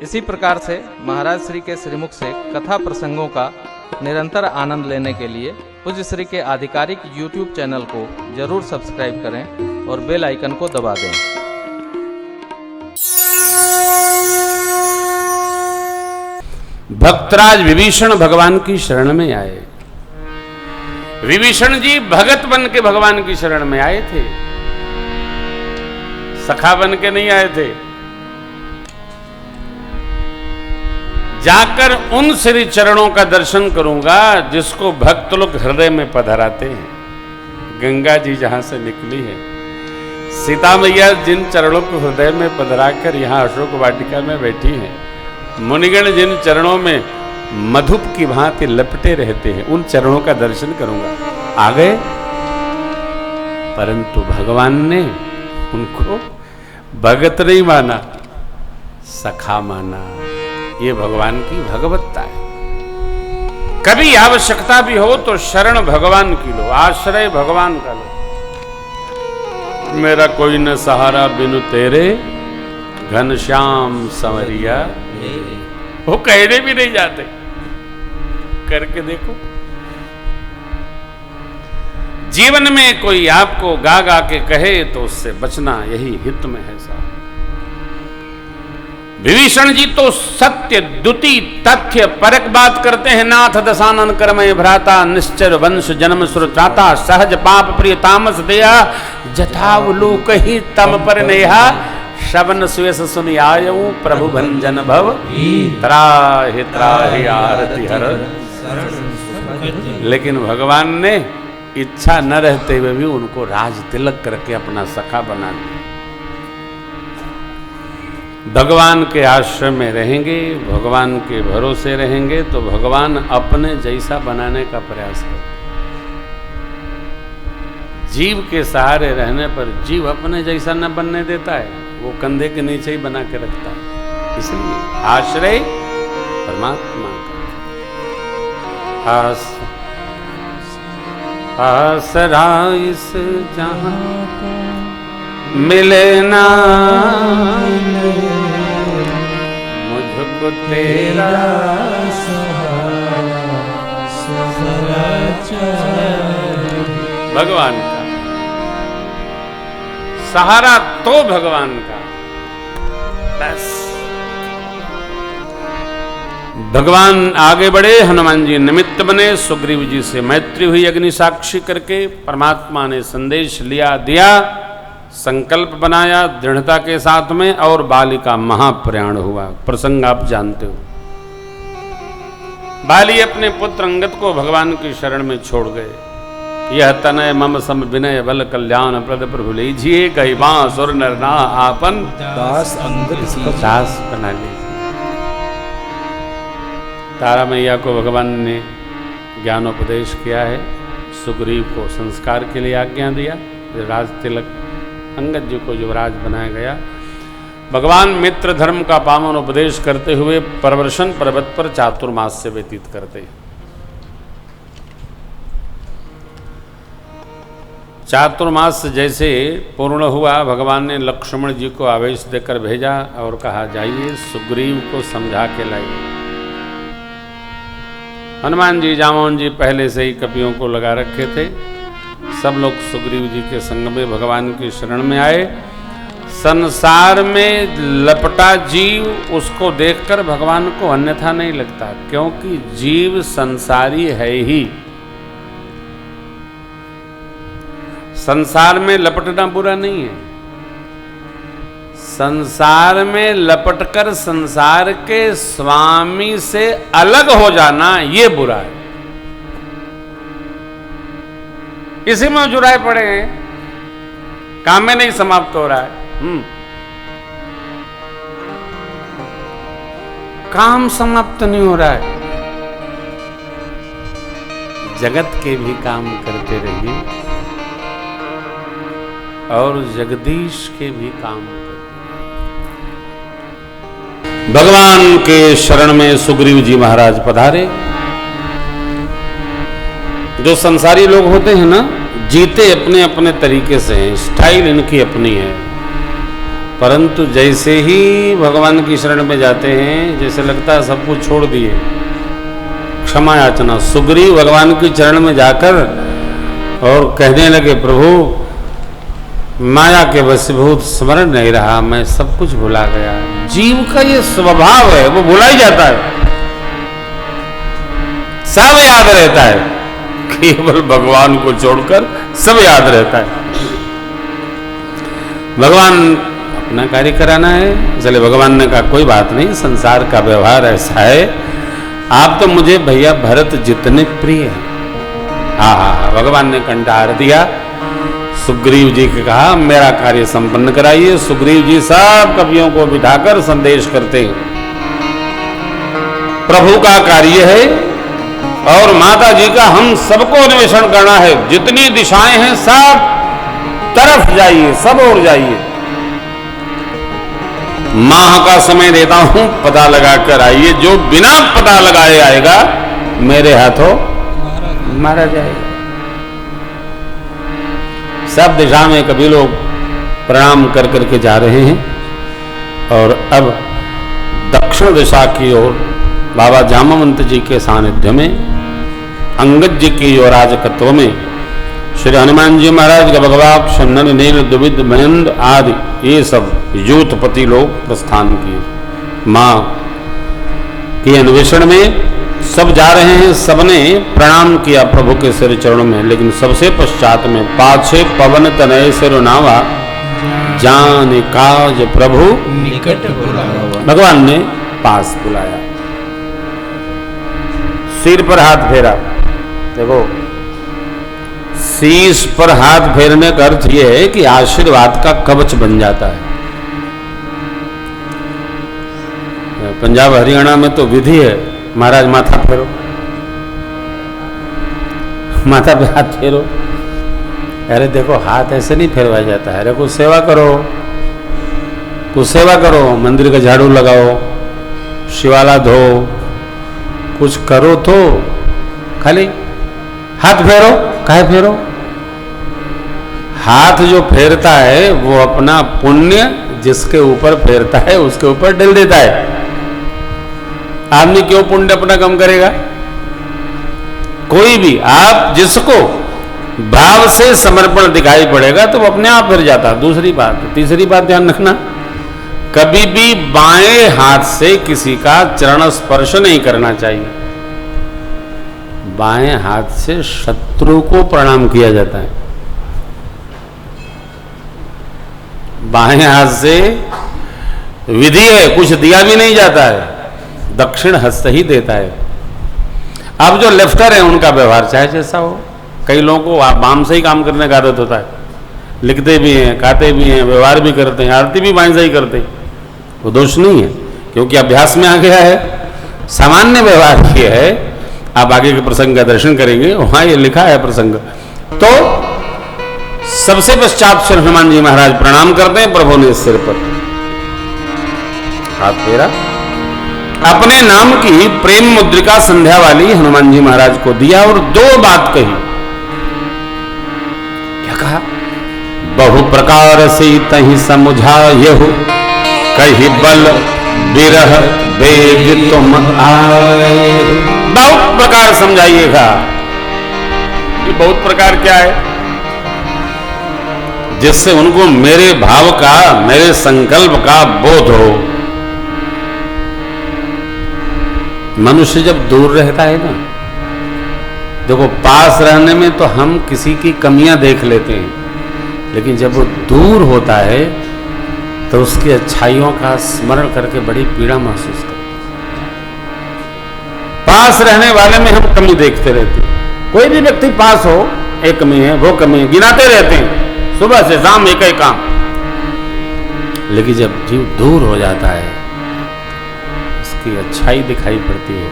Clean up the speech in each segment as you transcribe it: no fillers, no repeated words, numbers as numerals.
इसी प्रकार से महाराज श्री के श्रीमुख से कथा प्रसंगों का निरंतर आनंद लेने के लिए पूज्य श्री के आधिकारिक YouTube चैनल को जरूर सब्सक्राइब करें और बेल आइकन को दबा दें। भक्तराज विभीषण भगवान की शरण में आए। विभीषण जी भगत बन के भगवान की शरण में आए थे, सखा बन के नहीं आए थे। जाकर उन श्री चरणों का दर्शन करूंगा जिसको भक्त लोग हृदय में पधराते हैं। गंगा जी जहां से निकली है, सीता मैया जिन चरणों को हृदय में पधराकर यहां अशोक वाटिका में बैठी हैं, मुनिगण जिन चरणों में मधुप की भांति लपटे रहते हैं, उन चरणों का दर्शन करूंगा। आ गए, परंतु भगवान ने उनको भगत नहीं माना, सखा माना। ये भगवान की भगवत्ता है। कभी आवश्यकता भी हो तो शरण भगवान की लो, आश्रय भगवान का लो। मेरा कोई न सहारा बिनु तेरे, घनश्याम संवरिया। वो कहने भी नहीं जाते, करके देखो। जीवन में कोई आपको गा गा के कहे तो उससे बचना यही हित में है साहब। विभीषण जी तो सत्य द्युति तथ्य परक बात करते हैं। नाथ दशानन करमय भ्राता, निश्चर वंश जन्म सुरत्राता, सहज पाप प्रिय तामस दया, जथावलोक ही तम पर नेहा, शवन सुयस सुनि आयऊ प्रभु भंजन भव, त्राहि त्राहि आरति हर। लेकिन भगवान ने इच्छा न रहते हुए भी उनको राज तिलक करके अपना सखा बना दिया। भगवान के आश्रम में रहेंगे, भगवान के भरोसे रहेंगे तो भगवान अपने जैसा बनाने का प्रयास करते। जीव के सहारे रहने पर जीव अपने जैसा न बनने देता है, वो कंधे के नीचे ही बना के रखता है। इसलिए आश्रय परमात्मा का। आसरा इस जहां मिले ना, मुझको तेरा भगवान का सहारा तो भगवान का। बस भगवान आगे बढ़े, हनुमान जी निमित्त बने, सुग्रीव जी से मैत्री हुई अग्नि साक्षी करके। परमात्मा ने संदेश लिया दिया, संकल्प बनाया दृढ़ता के साथ में, और बाली का महाप्रयाण हुआ। प्रसंग आप जानते हो। बाली अपने पुत्र अंगद को भगवान की शरण में छोड़ गए। यह तनय मम सम विनय बल कल्याण प्रद प्रभु लीजिए, गई बांसुर नर ना आपन दास अंगद दास बना लीजिए। तारा मैया को भगवान ने ज्ञानोपदेश किया है, सुग्रीव को संस्कार के लिए आज्ञा दिया। राज तिलक अंगद जी को युवराज बनाया गया। भगवान मित्र धर्म का पावन उपदेश करते हुए प्रवर्षण पर्वत पर चातुर्मास से व्यतीत करते। चातुर्मास जैसे पूर्ण हुआ, भगवान ने लक्ष्मण जी को आवेश देकर भेजा और कहा, जाइए सुग्रीव को समझा के लाइए। हनुमान जी जामोन जी पहले से ही कपियों को लगा रखे थे। सब लोग सुग्रीव जी के संग में भगवान की शरण में आए। संसार में लपटा जीव, उसको देखकर भगवान को अन्यथा नहीं लगता, क्योंकि जीव संसारी है ही। संसार में लपटना बुरा नहीं है, संसार में लपटकर संसार के स्वामी से अलग हो जाना ये बुरा है। इसी में जुराए पड़े हैं, काम में नहीं समाप्त हो रहा है। काम समाप्त नहीं हो रहा है। जगत के भी काम करते रहिए और जगदीश के भी काम करते। भगवान के शरण में सुग्रीव जी महाराज पधारे। जो संसारी लोग होते हैं ना, जीते अपने अपने तरीके से हैं, स्टाइल इनकी अपनी है। परंतु जैसे ही भगवान की शरण में जाते हैं जैसे लगता है सब कुछ छोड़ दिए, क्षमा याचना। सुग्रीव भगवान की चरण में जाकर और कहने लगे, प्रभु माया के वशीभूत स्मरण नहीं रहा, मैं सब कुछ भुला गया। जीव का ये स्वभाव है, वो भुला ही जाता है, सब याद रहता है, केवल भगवान को छोड़कर सब याद रहता है। भगवान अपना कार्य कराना है, इसलिए भगवान ने कहा कोई बात नहीं, संसार का व्यवहार ऐसा है, आप तो मुझे भैया भरत जितने प्रिय हैं। हाँ, भगवान ने कंठार दिया, सुग्रीव जी के कहा मेरा कार्य संपन्न कराइए। सुग्रीव जी सब कवियों को बिठाकर संदेश करते हैं, प्रभु का कार्य है और माता जी का हम सबको अन्वेषण करना है, जितनी दिशाएं हैं सब तरफ जाइए, सब ओर जाइए। माह का समय देता हूं, पता लगा कर आइए, जो बिना पता लगाए आएगा मेरे हाथों मारा जाएगा। सब दिशा में कभी लोग प्रणाम कर करके जा रहे हैं और अब दक्षिण दिशा की ओर बाबा जामवंत जी के सानिध्य में अंगद जी की योराजकत्व में श्री हनुमान जी महाराज का भगवान शन्नन नील दुविध मयंद आदि ये सब यूथपति लोग प्रस्थान किए। माँ के अन्वेषण में सब जा रहे हैं, सबने प्रणाम किया प्रभु के सिर चरणों में, लेकिन सबसे पश्चात में पाछे पवन तनय सिर नावा जान काज प्रभु निकट बुलावा। भगवान ने पास बुलाया, सिर पर हाथ फेरा। देखो, शीश पर हाथ फेरने का अर्थ यह है कि आशीर्वाद का कवच बन जाता है। पंजाब हरियाणा में तो विधि है, महाराज माथा फेरो, माथा पे हाथ फेरो। अरे देखो, हाथ ऐसे नहीं फेरवाया जाता है। अरे कुछ सेवा करो, कुछ सेवा करो, मंदिर का झाड़ू लगाओ, शिवाला धो, कुछ करो तो खाली हाथ फेरो। काहे फेरो? हाथ जो फेरता है वो अपना पुण्य जिसके ऊपर फेरता है उसके ऊपर डाल देता है। आदमी क्यों पुण्य अपना कम करेगा? कोई भी आप जिसको भाव से समर्पण दिखाई पड़ेगा तो वो अपने आप फिर जाता है। दूसरी बात, तीसरी बात ध्यान रखना, कभी भी बाएं हाथ से किसी का चरण स्पर्श नहीं करना चाहिए। बाएं हाथ से शत्रु को प्रणाम किया जाता है, बाएं हाथ से विधि है, कुछ दिया भी नहीं जाता है, दक्षिण हस्त ही देता है। अब जो लेफ्टर है उनका व्यवहार चाहे जैसा हो, कई लोगों को बाम से ही काम करने का आदत होता है, लिखते भी हैं, खाते भी हैं, व्यवहार भी करते हैं, आरती भी बाएं से ही करते हैं। वो दोष नहीं है, क्योंकि अभ्यास में आ गया है, सामान्य व्यवहार किया है। आप आगे के प्रसंग का दर्शन करेंगे, वहां ये लिखा है प्रसंग। तो सबसे पश्चात श्री हनुमान जी महाराज प्रणाम करते हैं। प्रभु ने सिर पर हाथ फेरा, अपने नाम की प्रेम मुद्रिका संध्या वाली हनुमान जी महाराज को दिया और दो बात कही। क्या कहा? बहु प्रकार से तहि समुझायहु, कहि बल बिरह बेग तुम आए। बहुत प्रकार समझाइएगा। ये बहुत प्रकार क्या है? जिससे उनको मेरे भाव का, मेरे संकल्प का बोध हो। मनुष्य जब दूर रहता है ना, देखो पास रहने में तो हम किसी की कमियां देख लेते हैं, लेकिन जब वो दूर होता है तो उसकी अच्छाइयों का स्मरण करके बड़ी पीड़ा महसूस करते हैं। पास रहने वाले में हम कमी देखते रहते हैं। कोई भी व्यक्ति पास हो, एक कमी है, वो कमी है, गिनाते रहते हैं सुबह से शाम एक ही काम। लेकिन जब जीव दूर हो जाता है उसकी अच्छाई दिखाई पड़ती है।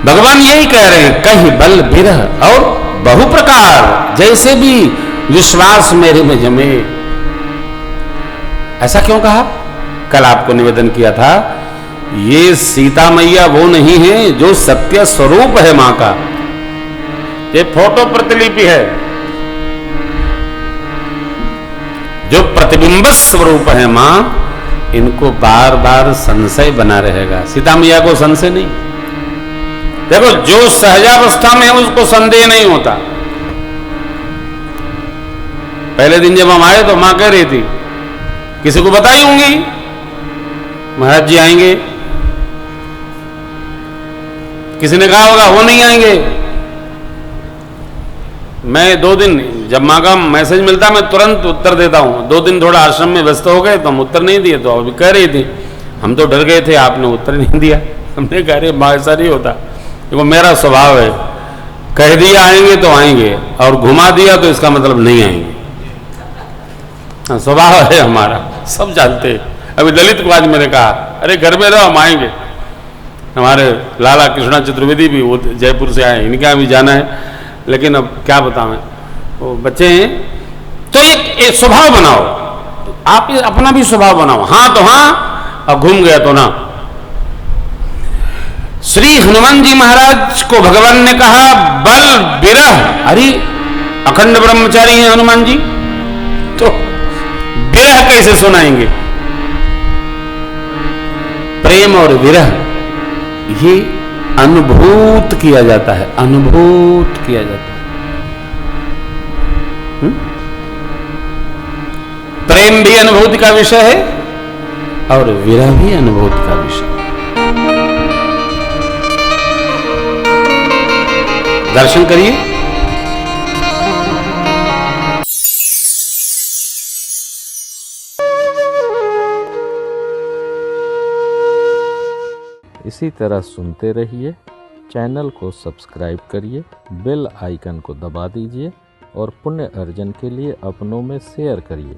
भगवान यही कह रहे हैं, कहीं बल बिरह और बहु प्रकार, जैसे भी विश्वास मेरे में जमे। ऐसा क्यों कहा? कल आपको निवेदन किया था, ये सीता मैया वो नहीं है जो सत्य स्वरूप है मां का, ये फोटो प्रतिलिपि है। जो प्रतिबिंब स्वरूप है मां, इनको बार बार संशय बना रहेगा। सीता मैया को संशय नहीं। देखो, जो सहजावस्था में है उसको संदेह नहीं होता। पहले दिन जब हम आए तो मां कह रही थी, किसी को बताई होंगी महाराज जी आएंगे। किसी ने कहा होगा वो नहीं आएंगे। मैं 2 दिन, जब मां का मैसेज मिलता मैं तुरंत उत्तर देता हूं। 2 दिन थोड़ा आश्रम में व्यस्त हो गए तो हम उत्तर नहीं दिए। तो अभी कह रही थी, हम तो डर गए थे, आपने उत्तर नहीं दिया। हमने कह रहे मां ऐसा नहीं होता, देखो मेरा स्वभाव है, कह दिया आएंगे तो आएंगे, और घुमा दिया तो इसका मतलब नहीं आएंगे। स्वभाव है हमारा, सब जानते हैं। अभी ललित को आज मैंने कहा, अरे घर में रहो, हम आएंगे। हमारे लाला कृष्णा चतुर्वेदी भी वो जयपुर से आए, इनके यहाँ भी जाना है, लेकिन अब क्या बताऊं, वो बच्चे हैं। तो एक स्वभाव बनाओ, आप अपना भी स्वभाव बनाओ। हाँ तो हाँ, अब घूम गया तो ना। श्री हनुमान जी महाराज को भगवान ने कहा बल विरह, अरे अखंड ब्रह्मचारी हैं हनुमान जी, तो विरह कैसे सुनाएंगे। प्रेम और विरह ये अनुभूत किया जाता है, अनुभूत किया जाता है। प्रेम भी अनुभूति का विषय है और विरह भी अनुभूति का विषय है। दर्शन करिए। इसी तरह सुनते रहिए। चैनल को सब्सक्राइब करिए, बेल आइकन को दबा दीजिए और पुण्य अर्जन के लिए अपनों में शेयर करिए।